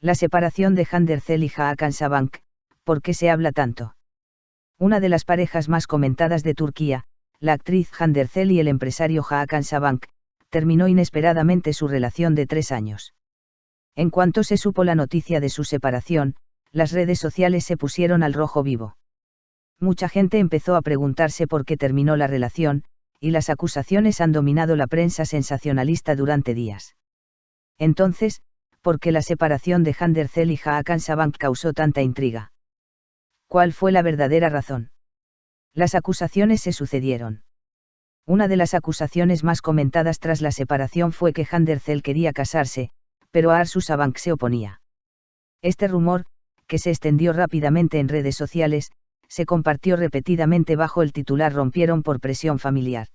La separación de Handercel y Hakan Sabank, ¿por qué se habla tanto? Una de las parejas más comentadas de Turquía, la actriz Handercel y el empresario Hakan Sabank, terminó inesperadamente su relación de 3 años. En cuanto se supo la noticia de su separación, las redes sociales se pusieron al rojo vivo. Mucha gente empezó a preguntarse por qué terminó la relación, y las acusaciones han dominado la prensa sensacionalista durante días. Entonces, ¿por qué la separación de Handercel y Hakan Sabank causó tanta intriga? ¿Cuál fue la verdadera razón? Las acusaciones se sucedieron. Una de las acusaciones más comentadas tras la separación fue que Handercel quería casarse, pero Arzu Sabank se oponía. Este rumor, que se extendió rápidamente en redes sociales, se compartió repetidamente bajo el titular "Rompieron por presión familiar".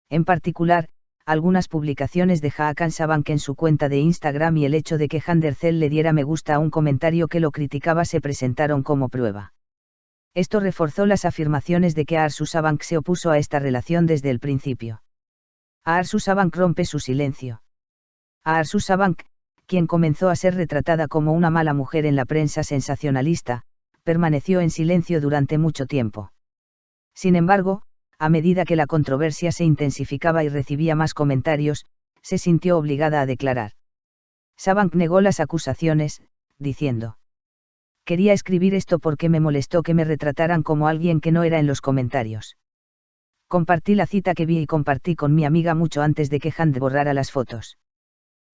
En particular, algunas publicaciones de Hakan Sabank en su cuenta de Instagram y el hecho de que Handercel le diera me gusta a un comentario que lo criticaba se presentaron como prueba. Esto reforzó las afirmaciones de que Arzu Sabank se opuso a esta relación desde el principio. Arzu Sabank rompe su silencio. Arzu Sabank, quien comenzó a ser retratada como una mala mujer en la prensa sensacionalista, permaneció en silencio durante mucho tiempo. Sin embargo, a medida que la controversia se intensificaba y recibía más comentarios, se sintió obligada a declarar. Sabank negó las acusaciones, diciendo: "Quería escribir esto porque me molestó que me retrataran como alguien que no era en los comentarios. Compartí la cita que vi y compartí con mi amiga mucho antes de que Hand borrara las fotos.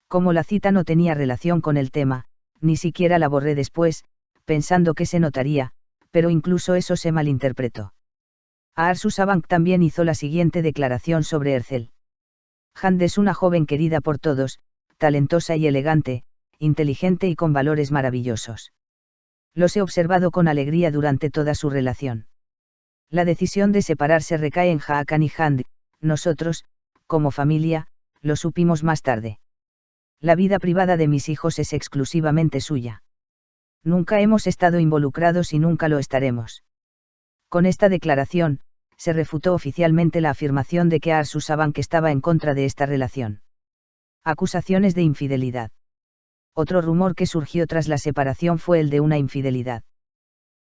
Como la cita no tenía relación con el tema, ni siquiera la borré después, pensando que se notaría, pero incluso eso se malinterpretó". Arzu Sabank también hizo la siguiente declaración sobre Ercel. "Hand es una joven querida por todos, talentosa y elegante, inteligente y con valores maravillosos. Los he observado con alegría durante toda su relación. La decisión de separarse recae en Hakan y Hand, nosotros, como familia, lo supimos más tarde. La vida privada de mis hijos es exclusivamente suya. Nunca hemos estado involucrados y nunca lo estaremos". Con esta declaración, se refutó oficialmente la afirmación de que Arzu Sabank estaba en contra de esta relación. Acusaciones de infidelidad. Otro rumor que surgió tras la separación fue el de una infidelidad.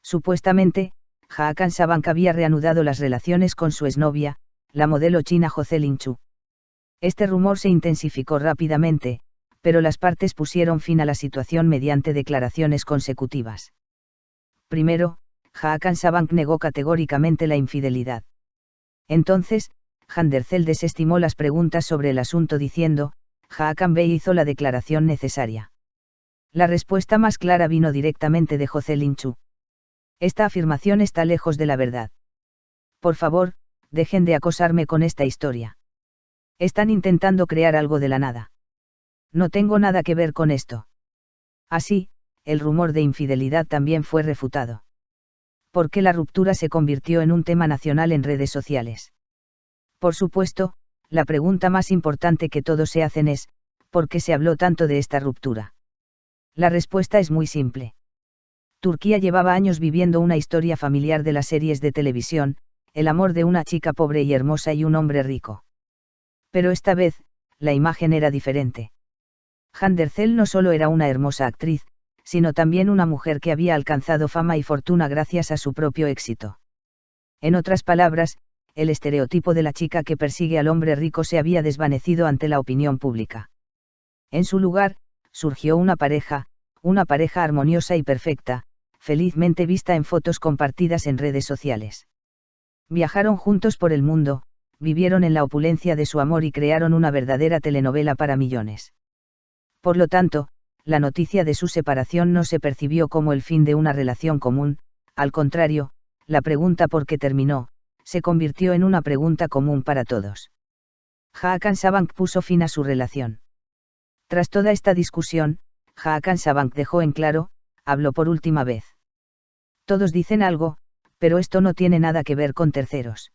Supuestamente, Hakan Sabank había reanudado las relaciones con su exnovia, la modelo china Jocelyn Chu. Este rumor se intensificó rápidamente, pero las partes pusieron fin a la situación mediante declaraciones consecutivas. Primero, Hakan Sabank negó categóricamente la infidelidad. Entonces, Handercel desestimó las preguntas sobre el asunto diciendo: "Hakan Bey hizo la declaración necesaria". La respuesta más clara vino directamente de Jocelyn Chu. "Esta afirmación está lejos de la verdad. Por favor, dejen de acosarme con esta historia. Están intentando crear algo de la nada. No tengo nada que ver con esto". Así, el rumor de infidelidad también fue refutado. ¿Por qué la ruptura se convirtió en un tema nacional en redes sociales? Por supuesto, la pregunta más importante que todos se hacen es: ¿por qué se habló tanto de esta ruptura? La respuesta es muy simple. Turquía llevaba años viviendo una historia familiar de las series de televisión, el amor de una chica pobre y hermosa y un hombre rico. Pero esta vez, la imagen era diferente. Handercel no solo era una hermosa actriz, sino también una mujer que había alcanzado fama y fortuna gracias a su propio éxito. En otras palabras, el estereotipo de la chica que persigue al hombre rico se había desvanecido ante la opinión pública. En su lugar, surgió una pareja armoniosa y perfecta, felizmente vista en fotos compartidas en redes sociales. Viajaron juntos por el mundo, vivieron en la opulencia de su amor y crearon una verdadera telenovela para millones. Por lo tanto, la noticia de su separación no se percibió como el fin de una relación común, al contrario, la pregunta por qué terminó, se convirtió en una pregunta común para todos. Hakan Sabank puso fin a su relación. Tras toda esta discusión, Hakan Sabank dejó en claro: habló por última vez. Todos dicen algo, pero esto no tiene nada que ver con terceros.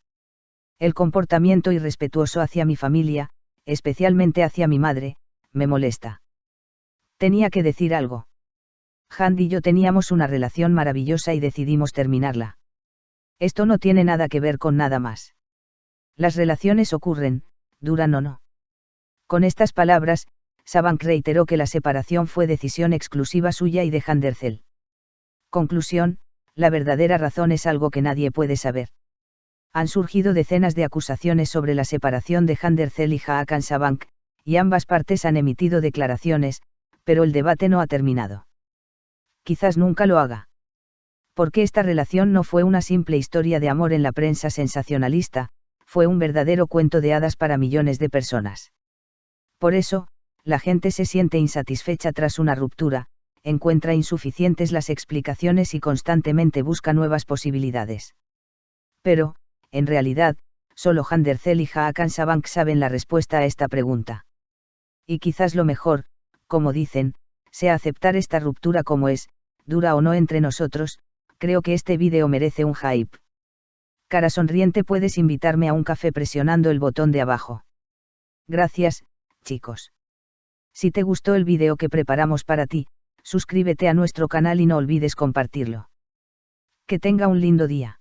El comportamiento irrespetuoso hacia mi familia, especialmente hacia mi madre, me molesta. Tenía que decir algo. Hand y yo teníamos una relación maravillosa y decidimos terminarla. Esto no tiene nada que ver con nada más. Las relaciones ocurren, duran o no. Con estas palabras, Sabank reiteró que la separación fue decisión exclusiva suya y de Handercel. Conclusión: la verdadera razón es algo que nadie puede saber. Han surgido decenas de acusaciones sobre la separación de Handercel y Hakan Sabank, y ambas partes han emitido declaraciones, pero el debate no ha terminado. Quizás nunca lo haga. Porque esta relación no fue una simple historia de amor en la prensa sensacionalista, fue un verdadero cuento de hadas para millones de personas. Por eso, la gente se siente insatisfecha tras una ruptura, encuentra insuficientes las explicaciones y constantemente busca nuevas posibilidades. Pero, en realidad, solo Handercel y Hakan Sabank saben la respuesta a esta pregunta. Y quizás lo mejor, como dicen, sea aceptar esta ruptura como es, dura o no entre nosotros. Creo que este vídeo merece un hype. Cara sonriente, puedes invitarme a un café presionando el botón de abajo. Gracias, chicos. Si te gustó el vídeo que preparamos para ti, suscríbete a nuestro canal y no olvides compartirlo. Que tenga un lindo día.